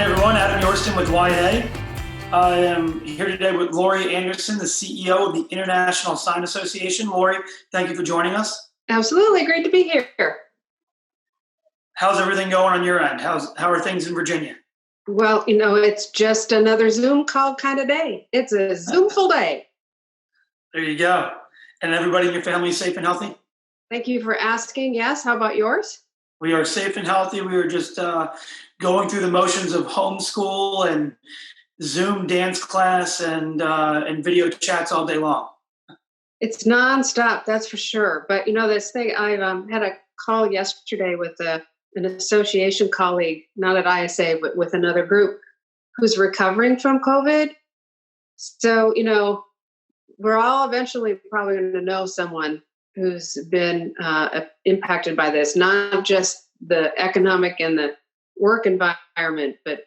Hi, everyone. Adam Yorston with YA. I am here today with Lori Anderson, the CEO of the International Sign Association. Lori, thank you for joining us. Absolutely. Great to be here. How's everything going on your end? How are things in Virginia? Well, it's just another Zoom call kind of day. It's a Zoomful day. There you go. And everybody in your family is safe and healthy? Thank you for asking. Yes. How about yours? We are safe and healthy. We were just going through the motions of homeschool and Zoom dance class and video chats all day long. It's nonstop, that's for sure. But this thing, I had a call yesterday with an association colleague, not at ISA, but with another group who's recovering from COVID. So, we're all eventually probably going to know someone who's been impacted by this, not just the economic and the work environment, but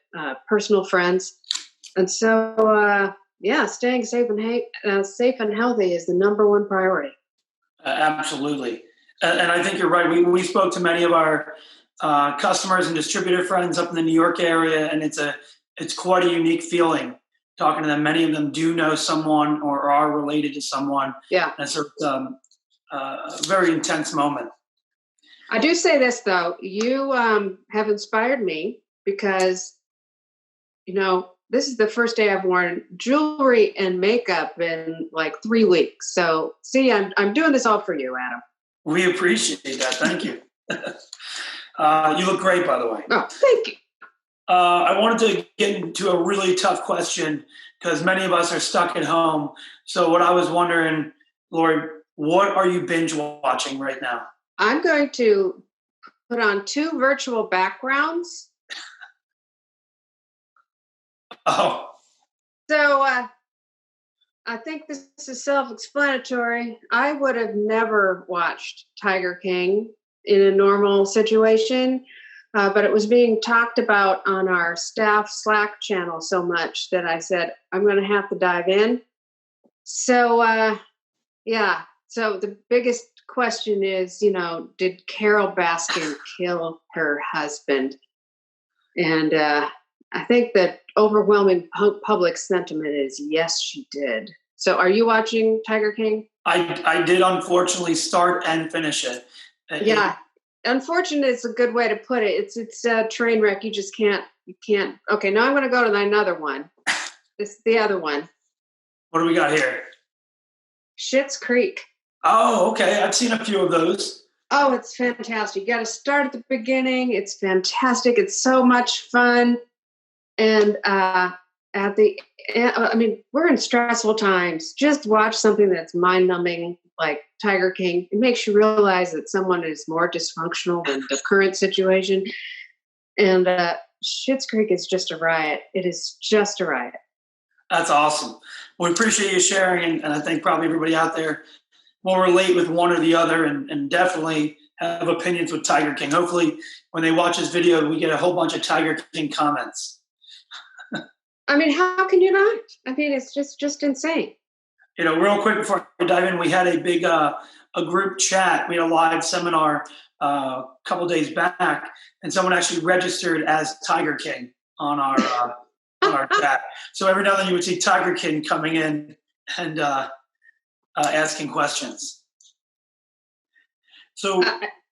personal friends. And so, staying safe and healthy is the number one priority. Absolutely. And I think you're right. We spoke to many of our customers and distributor friends up in the New York area, and it's quite a unique feeling talking to them. Many of them do know someone or are related to someone. Yeah. And so it's a very intense moment. I do say this, though. You have inspired me because, this is the first day I've worn jewelry and makeup in like 3 weeks. So, see, I'm doing this all for you, Adam. We appreciate that. Thank you. You look great, by the way. Oh, thank you. I wanted to get into a really tough question because many of us are stuck at home. So what I was wondering, Lori, what are you binge watching right now? I'm going to put on 2 virtual backgrounds. Oh. So I think this is self-explanatory. I would have never watched Tiger King in a normal situation, but it was being talked about on our staff Slack channel so much that I said, I'm going to have to dive in. So, So the biggest question is, did Carol Baskin kill her husband? And I think that overwhelming public sentiment is yes, she did. So are you watching Tiger King? I did unfortunately start and finish it. Yeah. Unfortunate is a good way to put it. It's a train wreck. You just can't. Okay, now I'm going to go to another one. This is the other one. What do we got here? Schitt's Creek. Oh, okay. I've seen a few of those. Oh, it's fantastic. You got to start at the beginning. It's fantastic. It's so much fun. And at the end, we're in stressful times. Just watch something that's mind-numbing like Tiger King. It makes you realize that someone is more dysfunctional than the current situation. And Schitt's Creek is just a riot. It is just a riot. That's awesome. We appreciate you sharing, and I think probably everybody out there will relate with one or the other and definitely have opinions with Tiger King. Hopefully, when they watch this video, we get a whole bunch of Tiger King comments. How can you not? It's just insane. Real quick before I dive in, we had a big a group chat. We had a live seminar a couple days back, and someone actually registered as Tiger King on our chat. So every now and then you would see Tiger King coming in and asking questions. So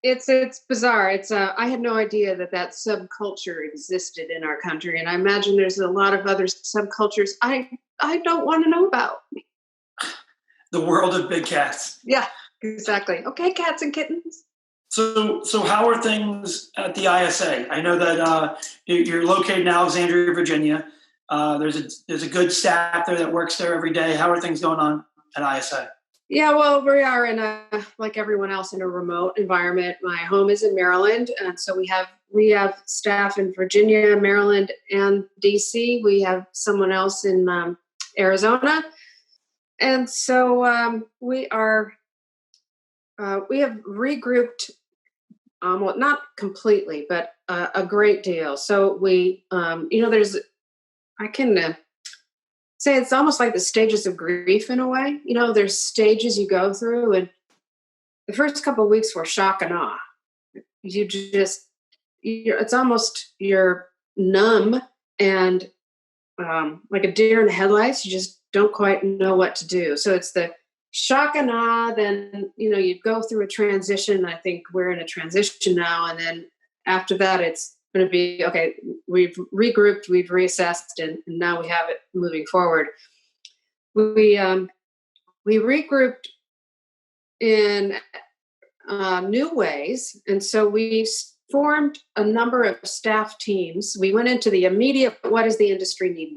it's bizarre. I had no idea that subculture existed in our country, and I imagine there's a lot of other subcultures I don't want to know about. The world of big cats. Yeah, exactly. Okay, cats and kittens. So how are things at the ISA? I know that you're located in Alexandria, Virginia. There's a good staff there that works there every day. How are things going on at ISA? Yeah, well, we are like everyone else, in a remote environment. My home is in Maryland, and so we have staff in Virginia, Maryland, and DC. We have someone else in Arizona, and so we have regrouped. Well, not completely, but a great deal. So we, I can say it's almost like the stages of grief in a way. There's stages you go through, and the first couple of weeks were shock and awe. It's almost you're numb and like a deer in the headlights, you just don't quite know what to do. So it's the shock and awe. Then, you go through a transition. I think we're in a transition now. And then after that, it's going to be, okay, we've regrouped, we've reassessed, and now we have it moving forward. We regrouped in new ways. And so we formed a number of staff teams. We went into the immediate, what does the industry need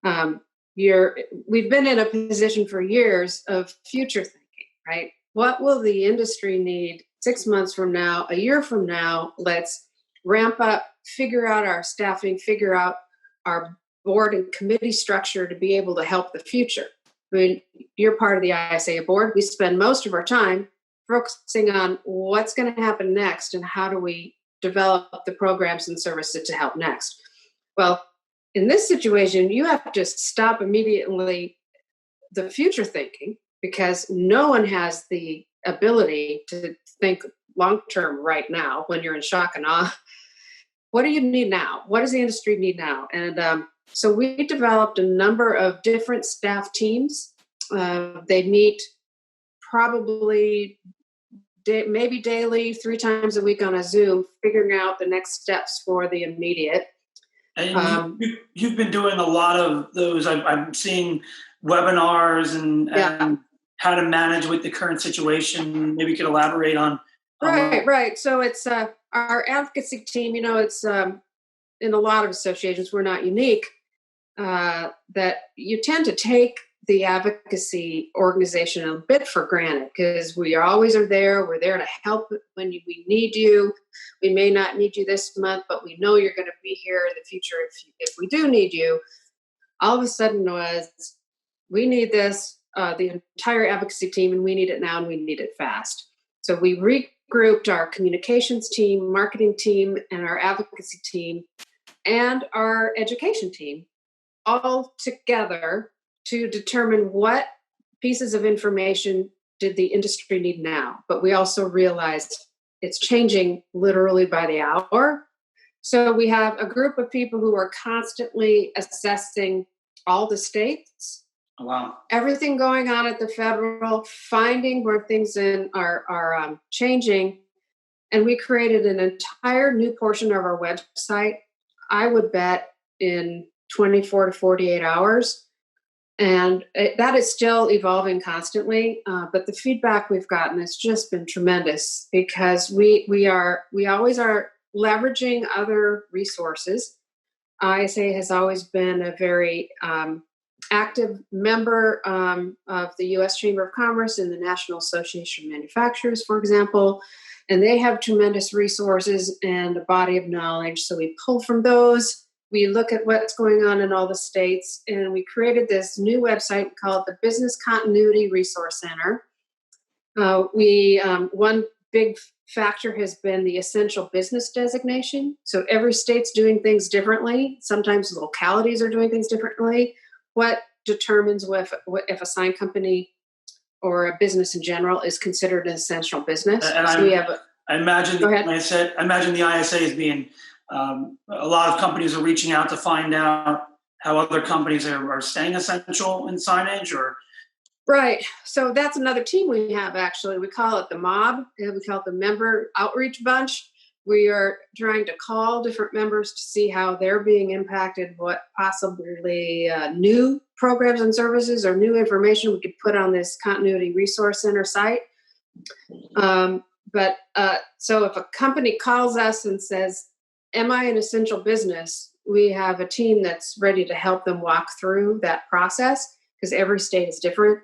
now? We've been in a position for years of future thinking, right? What will the industry need 6 months from now, a year from now? Let's ramp up, figure out our staffing, figure out our board and committee structure to be able to help the future. I mean, you're part of the ISA board. We spend most of our time focusing on what's going to happen next and how do we develop the programs and services to help next. Well, in this situation, you have to stop immediately the future thinking because no one has the ability to think long-term right now when you're in shock and awe. What do you need now? What does the industry need now? And so we developed a number of different staff teams. They meet probably maybe daily, 3 times a week on a Zoom, figuring out the next steps for the immediate. And you've been doing a lot of those. I'm seeing webinars and how to manage with the current situation. Maybe you could elaborate on. Right. So it's our advocacy team. It's in a lot of associations, we're not unique, that you tend to take the advocacy organization a bit for granted because we always are there. We're there to help when we need you. We may not need you this month, but we know you're going to be here in the future if we do need you. All of a sudden we need this, the entire advocacy team, and we need it now and we need it fast. So we regrouped our communications team, marketing team, and our advocacy team, and our education team all together to determine what pieces of information did the industry need now. But we also realized it's changing literally by the hour. So we have a group of people who are constantly assessing all the states. Oh, wow. Everything going on at the federal, finding where things are changing. And we created an entire new portion of our website, I would bet in 24 to 48 hours. And that is still evolving constantly. But the feedback we've gotten has just been tremendous because we always are leveraging other resources. ISA has always been a very active member of the U.S. Chamber of Commerce and the National Association of Manufacturers, for example, and they have tremendous resources and a body of knowledge. So we pull from those. We look at what's going on in all the states, and we created this new website called the Business Continuity Resource Center. One big factor has been the essential business designation. So every state's doing things differently. Sometimes localities are doing things differently. What determines if a sign company or a business in general is considered an essential business? And I imagine the ISA is being a lot of companies are reaching out to find out how other companies are staying essential in signage or. Right. So that's another team we have, actually. We call it the MOB. We call it the Member Outreach Bunch. We are trying to call different members to see how they're being impacted, what possibly new programs and services or new information we could put on this Continuity Resource Center site. So if a company calls us and says, am I an essential business? We have a team that's ready to help them walk through that process because every state is different.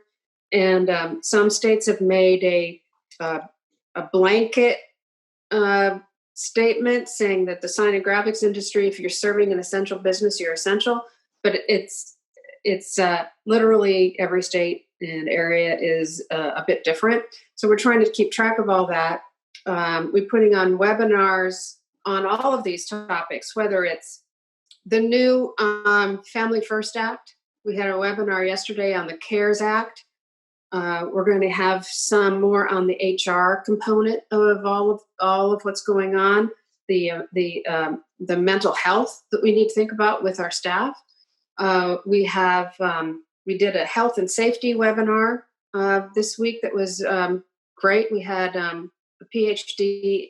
And some states have made a blanket statement saying that the sign and graphics industry, if you're serving an essential business, you're essential. But it's literally every state and area is a bit different. So we're trying to keep track of all that. We're putting on webinars on all of these topics, whether it's the new Family First Act. We had a webinar yesterday on the CARES Act. We're going to have some more on the HR component of all of what's going on. the mental health that we need to think about with our staff. We did a health and safety webinar this week that was great. We had a PhD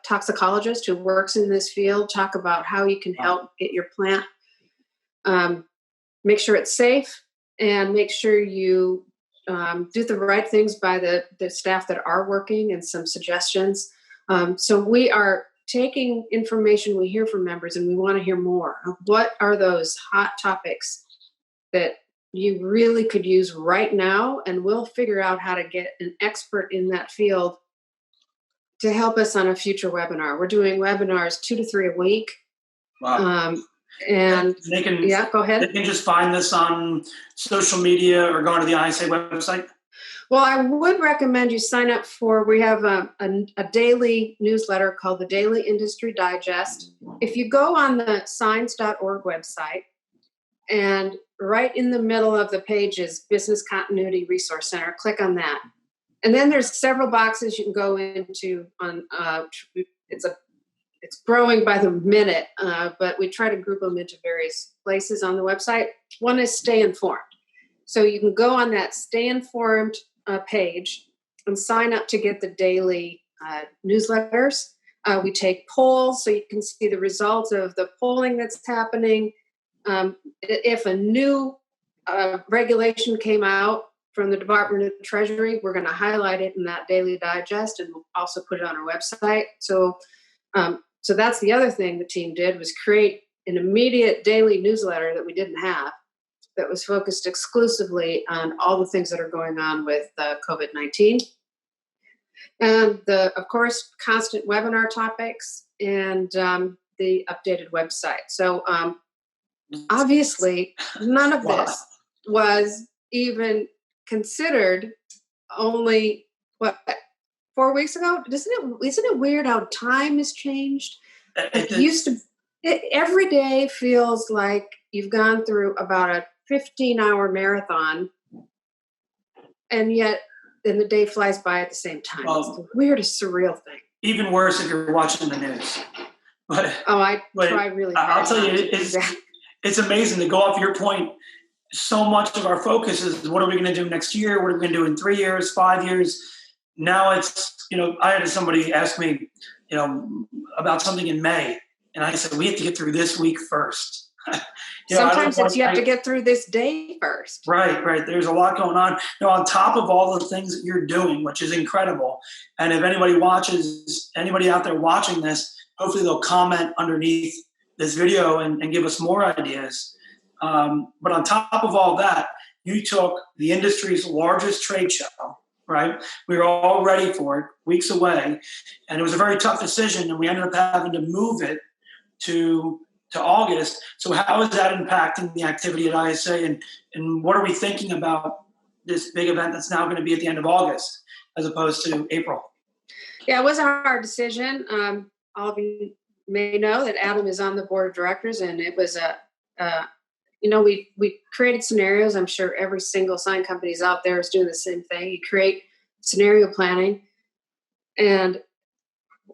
toxicologist who works in this field talk about how you can help get your plant, make sure it's safe, and make sure you do the right things by the staff that are working, and some suggestions. So we are taking information we hear from members, and we want to hear more of what are those hot topics that you really could use right now, and we'll figure out how to get an expert in that field to help us on a future webinar. We're doing webinars 2 to 3 a week. Wow. And yeah, go ahead. They can just find this on social media or go to the ISA website. Well, I would recommend you sign up for, we have a daily newsletter called the Daily Industry Digest. If you go on the signs.org website, and right in the middle of the page is Business Continuity Resource Center, click on that. And then there's several boxes you can go into on, it's growing by the minute, but we try to group them into various places on the website. One is Stay Informed. So you can go on that Stay Informed page and sign up to get the daily newsletters. We take polls so you can see the results of the polling that's happening. If a new regulation came out from the Department of the Treasury, we're going to highlight it in that daily digest, and we'll also put it on our website. So that's the other thing the team did, was create an immediate daily newsletter that we didn't have, that was focused exclusively on all the things that are going on with COVID-19. And of course, constant webinar topics and the updated website. So obviously, none of this was even considered only, 4 weeks ago? Isn't it weird how time has changed? Every day feels like you've gone through about a 15-hour marathon, and yet then the day flies by at the same time. It's the weirdest, surreal thing. Even worse if you're watching the news. I try really hard. I'll tell you, it's amazing, to go off your point. So much of our focus is, what are we going to do next year? What are we going to do in 3 years, 5 years? Now it's, I had somebody ask me, about something in May. And I said, we have to get through this week first. Sometimes you have to get through this day first. Right. There's a lot going on. On top of all the things that you're doing, which is incredible. And if anybody out there watching this, hopefully they'll comment underneath this video and give us more ideas. But on top of all that, you took the industry's largest trade show, right? We were all ready for it, weeks away. And it was a very tough decision, and we ended up having to move it to August. So how is that impacting the activity at ISA, and what are we thinking about this big event that's now going to be at the end of August as opposed to April? Yeah, it was a hard decision. All of you may know that Adam is on the board of directors, and it was we created scenarios. I'm sure every single sign company out there is doing the same thing. You create scenario planning, and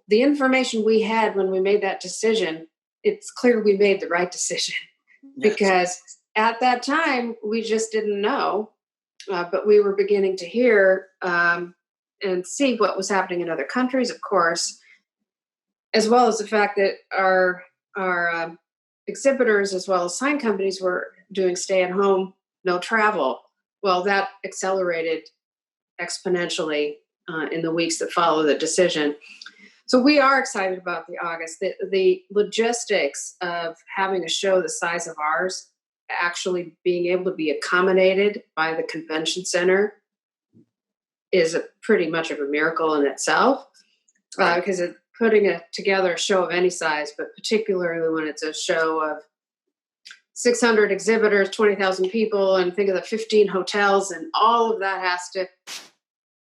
the information we had when we made that decision, it's clear we made the right decision. Yes. Because at that time we just didn't know, but we were beginning to hear and see what was happening in other countries, of course, as well as the fact that our exhibitors as well as sign companies were doing stay at home, no travel. Well, that accelerated exponentially in the weeks that followed the decision. So we are excited about the August. The logistics of having a show the size of ours actually being able to be accommodated by the convention center is pretty much of a miracle in itself, because putting together a show of any size, but particularly when it's a show of 600 exhibitors, 20,000 people, and think of the 15 hotels, and all of that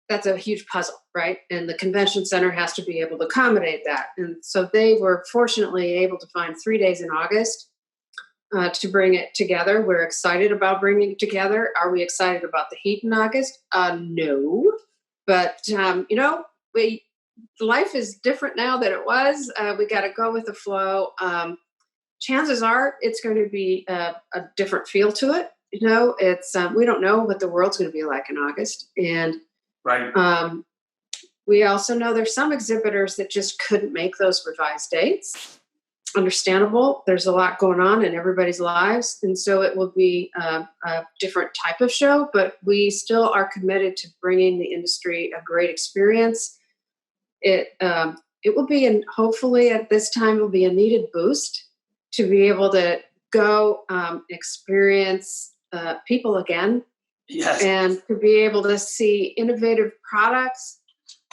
that's a huge puzzle, right? And the convention center has to be able to accommodate that. And so they were fortunately able to find 3 days in August to bring it together. We're excited about bringing it together. Are we excited about the heat in August? No. But, life is different now than it was. We got to go with the flow. Chances are it's going to be a different feel to it. It's we don't know what the world's going to be like in August, and Right. we also know there's some exhibitors that just couldn't make those revised dates. Understandable. There's a lot going on in everybody's lives, and so it will be a different type of show. But we still are committed to bringing the industry a great experience. It will be, and hopefully at this time, will be a needed boost to be able to go experience people again, Yes. and to be able to see innovative products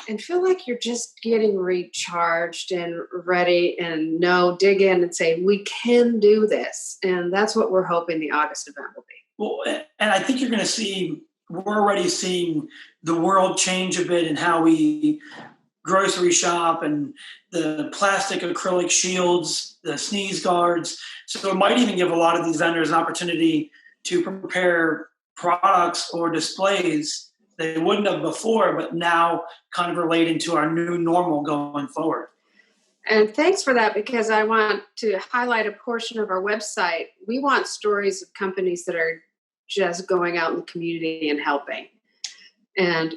and feel like you're just getting recharged and ready and dig in and say, we can do this. And that's what we're hoping the August event will be. Well, and I think you're going to see, we're already seeing the world change a bit in how we grocery shop, and the plastic acrylic shields, the sneeze guards. So it might even give a lot of these vendors an opportunity to prepare products or displays they wouldn't have before, but now kind of relate into our new normal going forward. And thanks for that, because I want to highlight a portion of our website. We want stories of companies that are just going out in the community and helping. And,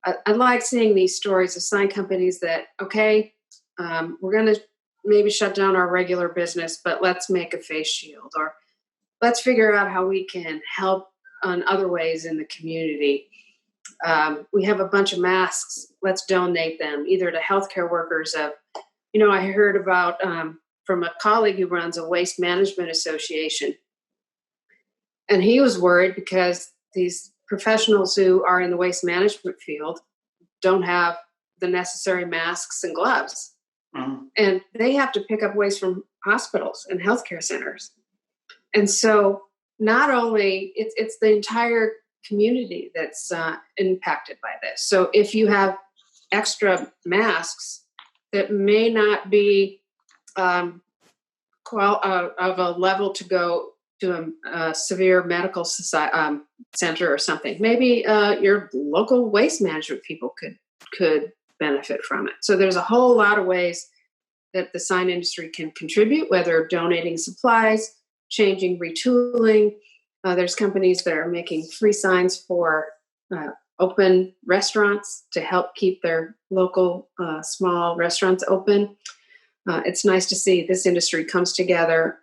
I like seeing these stories of sign companies that, okay, we're going to maybe shut down our regular business, but let's make a face shield, or let's figure out how we can help on other ways in the community. We have a bunch of masks. Let's donate them either to healthcare workers. I heard about from a colleague who runs a waste management association, and he was worried because these professionals who are in the waste management field don't have the necessary masks and gloves. Mm-hmm. And they have to pick up waste from hospitals and healthcare centers. And so not only it's the entire community that's impacted by this. So if you have extra masks that may not be of a level to go to a severe medical center or something, maybe your local waste management people could benefit from it. So there's a whole lot of ways that the sign industry can contribute, whether donating supplies, changing, retooling. There's companies that are making free signs for open restaurants to help keep their local small restaurants open. It's nice to see this industry comes together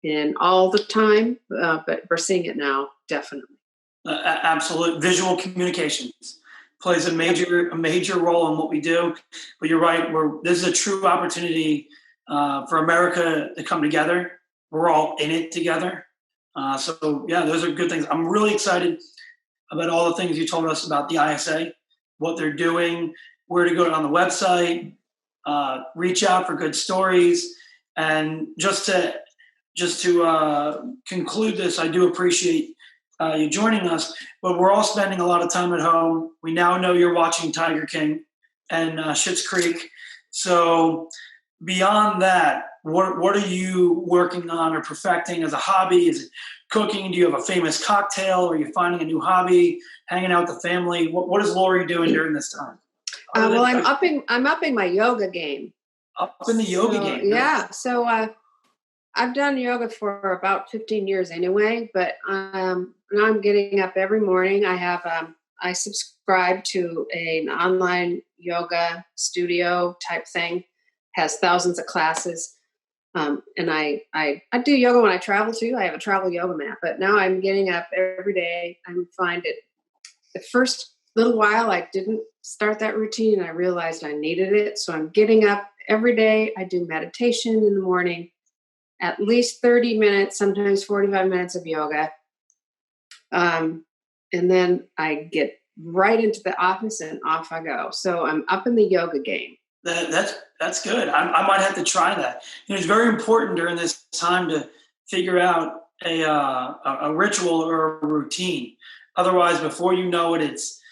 in all the time, but we're seeing it now, definitely. Absolute visual communications plays a major role in what we do. But you're right, this is a true opportunity for America to come together. We're all in it together. So yeah, those are good things. I'm really excited about all the things you told us about the ISA, what they're doing, where to go on the website, reach out for good stories. And just to conclude this, I do appreciate you joining us, but we're all spending a lot of time at home. We now know you're watching Tiger King and Schitt's Creek. So beyond that, what are you working on or perfecting as a hobby? Is it cooking? Do you have a famous cocktail? Are you finding a new hobby? Hanging out with the family? What is Lori doing during this time? Well, I'm upping my yoga game. Up in the yoga game. Yeah. So I've done yoga for about 15 years anyway, but now I'm getting up every morning. I subscribe to an online yoga studio type thing, has thousands of classes. And I do yoga when I travel too. I have a travel yoga mat, but now I'm getting up every day. I find it the first little while I didn't start that routine. I realized I needed it. So I'm getting up every day. I do meditation in the morning, at least 30 minutes, sometimes 45 minutes of yoga. And then I get right into the office and off I go. So I'm up in the yoga game. That's good. I might have to try that. It's very important during this time to figure out a ritual or a routine. Otherwise, before you know it, it's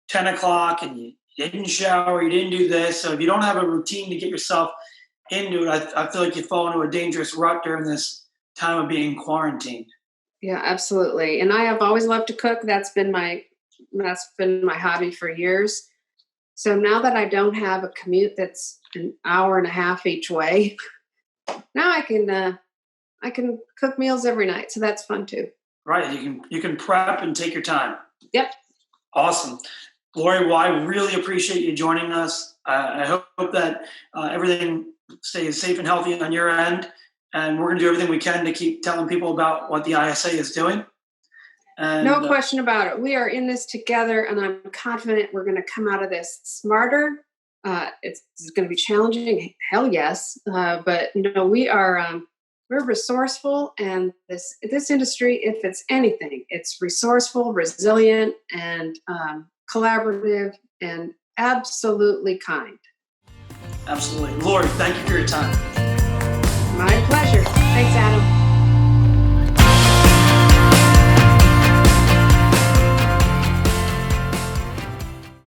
10 o'clock and you didn't shower, you didn't do this. So if you don't have a routine to get yourself into it, I feel like you fall into a dangerous rut during this time of being quarantined. Yeah, absolutely. And I have always loved to cook. That's been my hobby for years. So now that I don't have a commute that's an hour and a half each way, now I can cook meals every night. So that's fun too. Right. You can prep and take your time. Yep. Awesome. Lori, well, I really appreciate you joining us. I hope that everything stays safe and healthy on your end. And we're going to do everything we can to keep telling people about what the ISA is doing. And, no question about it. We are in this together, and I'm confident we're going to come out of this smarter. It's going to be challenging. Hell yes. But we're resourceful, and this industry, if it's anything, it's resourceful, resilient, and collaborative, and absolutely kind. Absolutely. Lori, thank you for your time. My pleasure. Thanks, Adam.